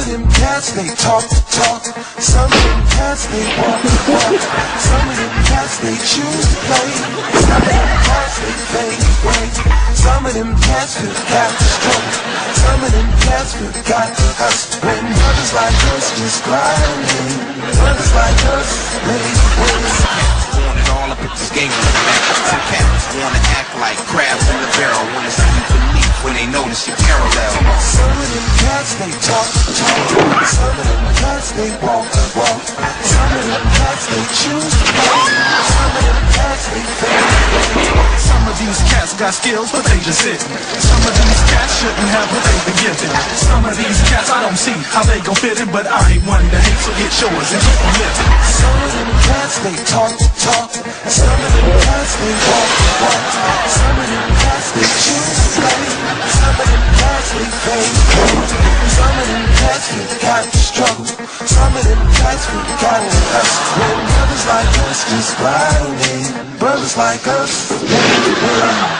of them cats, they talk, talk. Some of them cats, they walk, walk. Some of them cats, they choose to play. Some of them cats, they fade away. Some of them cats forgot to stroke. Some of them cats forgot us. When brothers like us just grinding, brothers like us made ways. Want it all up at this game on the back. Some cats wanna act like crabs in the barrel. Wanna see you beneath when they notice you parallel. Some of them cats, they talk, talk. Some of them cats, they walk, walk. Some of them cats, they choose to play. Some of them cats, they fade away. Some of these cats got skills, but they just sit. Some of these cats shouldn't have what they've been gifted. Some of these cats, I don't see how they gon' fit in, but I ain't one to hate, so get yours and keep on living. Some of them cats, they talk, talk. Some of them cats, they walk, walk. Some of them cats, they choose to play. Some of them cats, they fade away. Some of them cats, forgot to struggle. Some of them cats forgot us. When brothers like us just grinding, brothers like us.